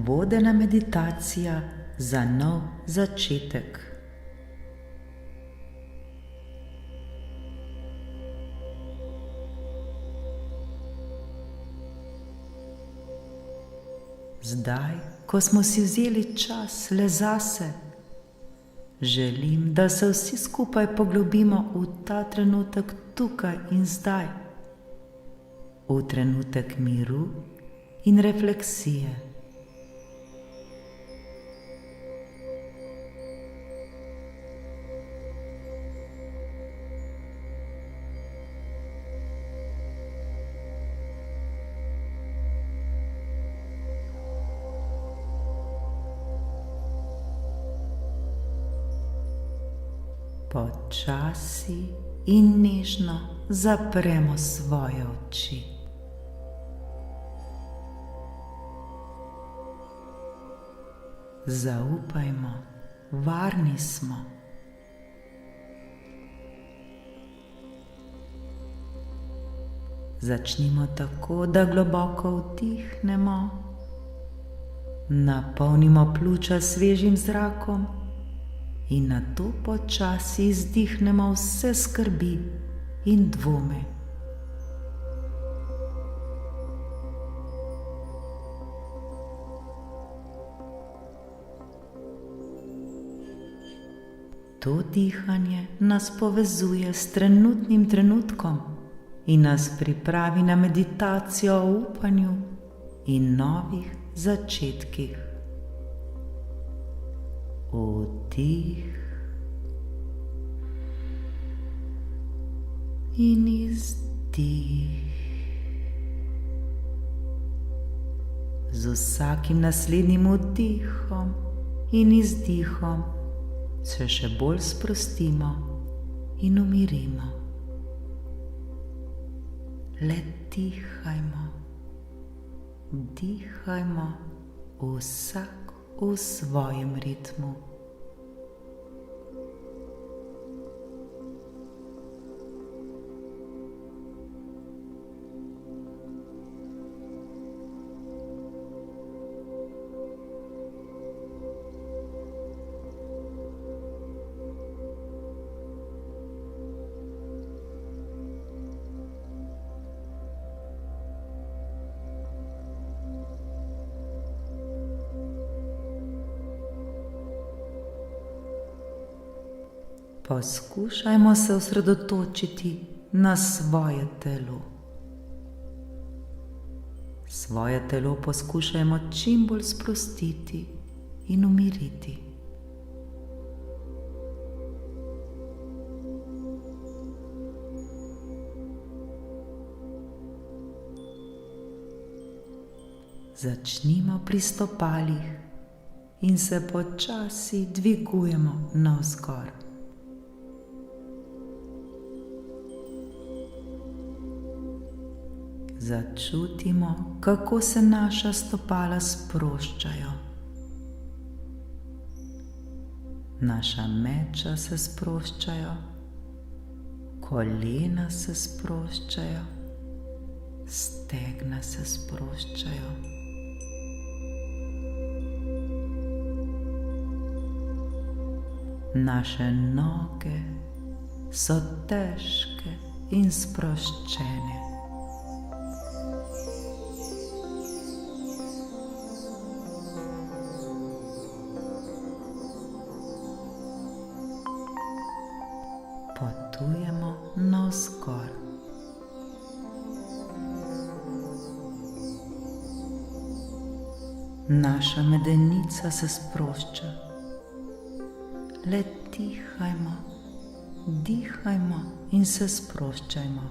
vodena meditacija za nov začetek. Zdaj, ko smo si vzeli čas le zase, želim, da se vsi skupaj poglobimo v ta trenutek tukaj in zdaj, v trenutek miru in refleksije. Počasi in nežno zapremo svoje oči. Zaupajmo, varni smo. Začnimo tako, da globoko vdihnemo, napolnimo pljuča s svežim zrakom in nato počasi izdihnemo vse skrbi in dvome. To dihanje nas povezuje s trenutnim trenutkom in nas pripravi na meditacijo o upanju in novih začetkih. Vdih in izdih. Z vsakim naslednjim vdihom in izdihom se še bolj sprostimo in umirimo. Le dihajmo, dihajmo vsak v svojem ritmu. Poskušajmo se osredotočiti na svoje telo. Svoje telo poskušajmo čim bolj sprostiti in umiriti. Začnimo pri stopalih in se počasi dvigujemo navzgor. Začutimo, kako se naša stopala sproščajo. Naša meča se sproščajo, kolena se sproščajo, stegna se sproščajo. Naše noge so težke in sproščene. Potujemo navzgor. Naša medenica se sprošča. Le dihajmo, dihajmo in se sproščajmo.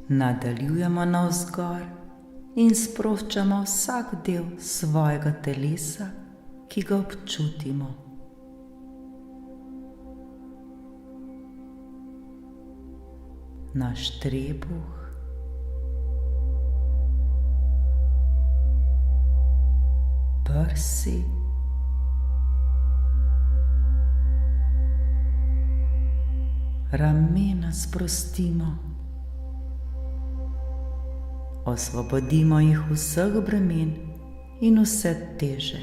Nadaljujemo navzgor in sproščamo vsak del svojega telesa, ki ga občutimo. Naš trebuh, prsi, ramena sprostimo. Osvobodimo jih vseh bremen in vse teže.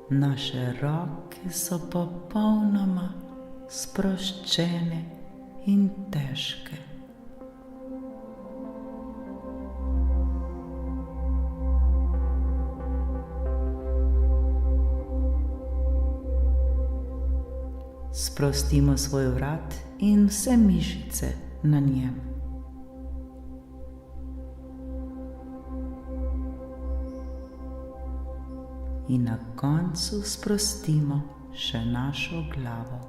Naše roke so popolnoma sproščene in težke. Sprostimo svoj vrat in vse mišice na njem. In na koncu sprostimo še našo glavo.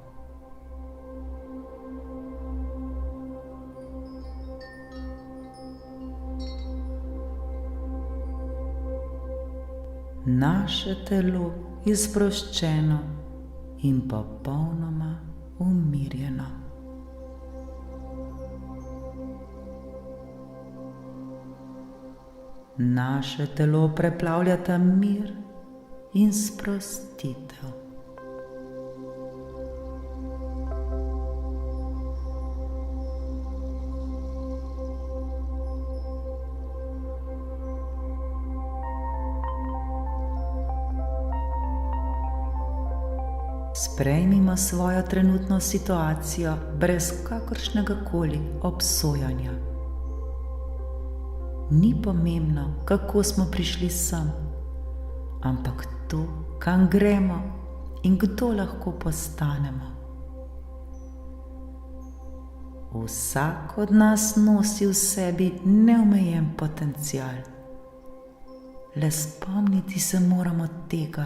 Naše telo je sproščeno in popolnoma umirjeno. Naše telo preplavljata mir in sprostitev. Sprejmimo svojo trenutno situacijo brez kakršnega koli obsojanja. Ni pomembno, kako smo prišli sem, ampak to, kam gremo in kdo lahko postanemo. Vsak od nas nosi v sebi neomejen potencial. Le spomniti se moramo tega.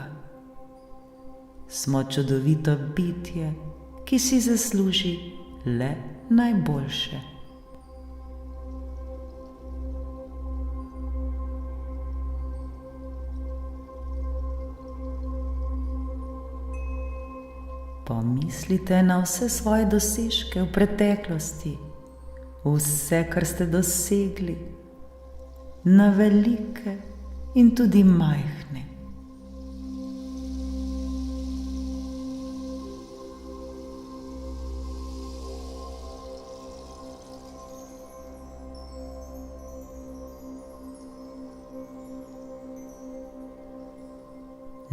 Smo čudovito bitje, ki si zasluži le najboljše. Pomislite na vse svoje dosežke v preteklosti, vse, kar ste dosegli, na velike in tudi majhne.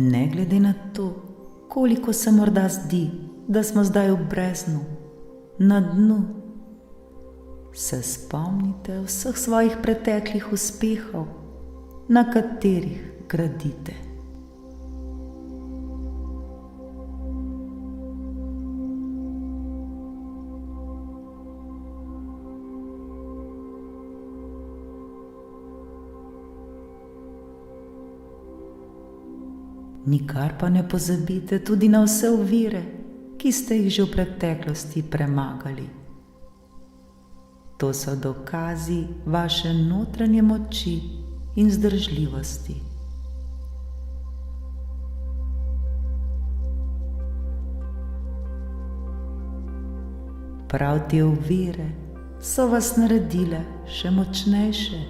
Ne glede na to, koliko se morda zdi, da smo zdaj v breznu, na dnu, se spomnite vseh svojih preteklih uspehov, na katerih gradite. Nikar pa ne pozabite tudi na vse ovire, ki ste jih že v preteklosti premagali. To so dokazi vaše notranje moči in vzdržljivosti. Prav te ovire so vas naredile še močnejše,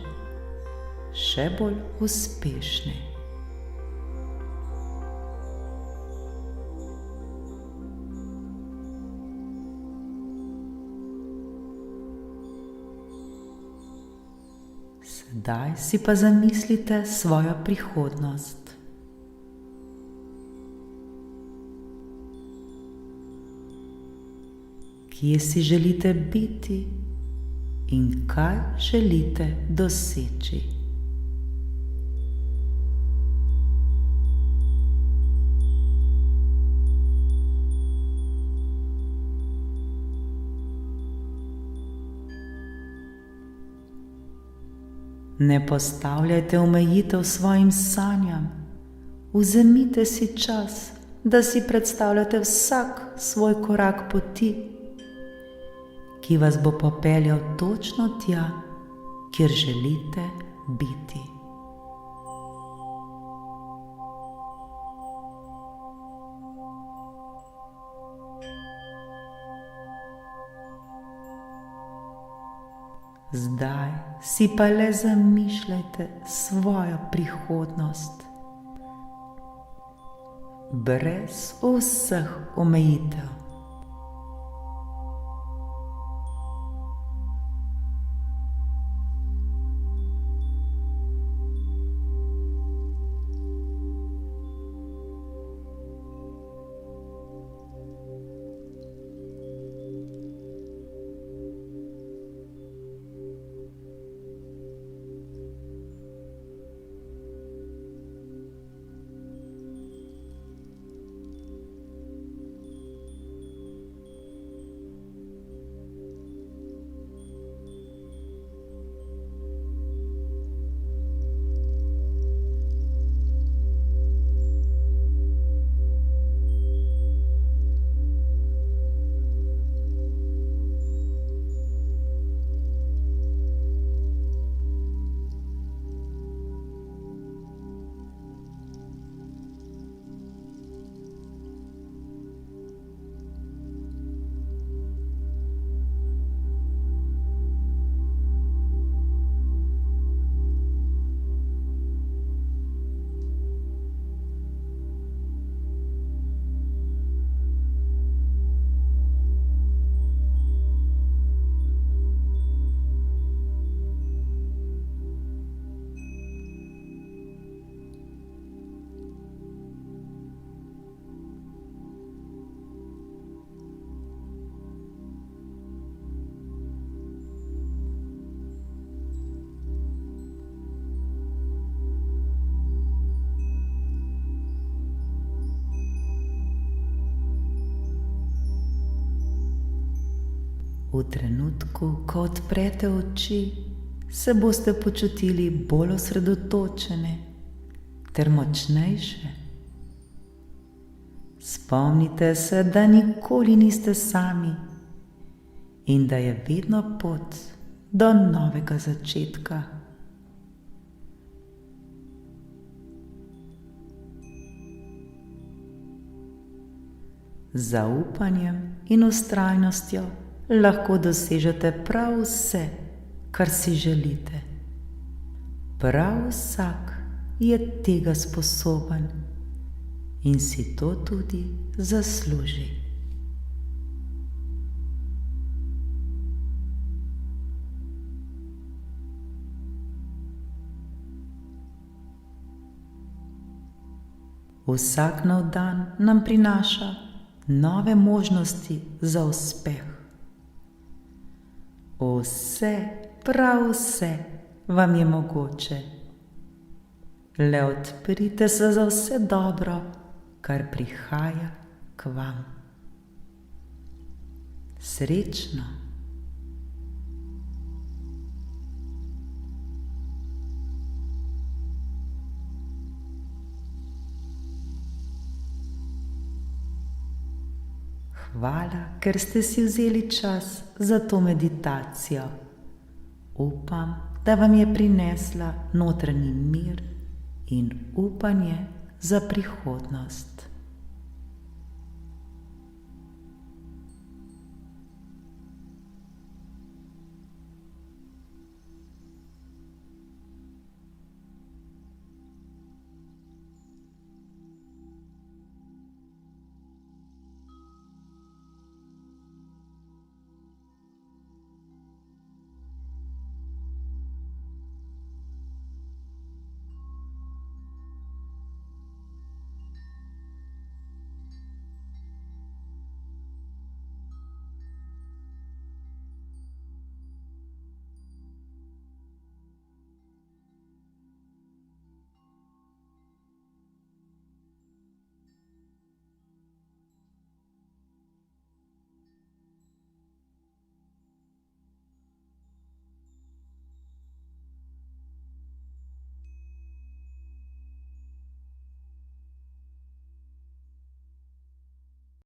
še bolj uspešne. Sedaj si pa zamislite svojo prihodnost. Kje si želite biti in kaj želite doseči? Ne postavljajte omejitev svojim sanjam. Vzemite si čas, da si predstavljate vsak svoj korak poti, ki vas bo popeljal točno tja, kjer želite biti. Zdaj si pa le zamišljajte svojo prihodnost. brez vseh omejitev. V trenutku, ko odprete oči, se boste počutili bolj osredotočene ter močnejše. Spomnite se, da nikoli niste sami in da je vedno pot do novega začetka. Z zaupanjem in vztrajnostjo lahko dosežete prav vse, kar si želite. Prav vsak je tega sposoben in si to tudi zasluži. Vsak nov dan nam prinaša nove možnosti za uspeh. Vse, prav vse vam je mogoče. Le odprite se za vse dobro, kar prihaja k vam. Srečno! Hvala, ker ste si vzeli čas za to meditacijo. Upam, da vam je prinesla notranji mir in upanje za prihodnost.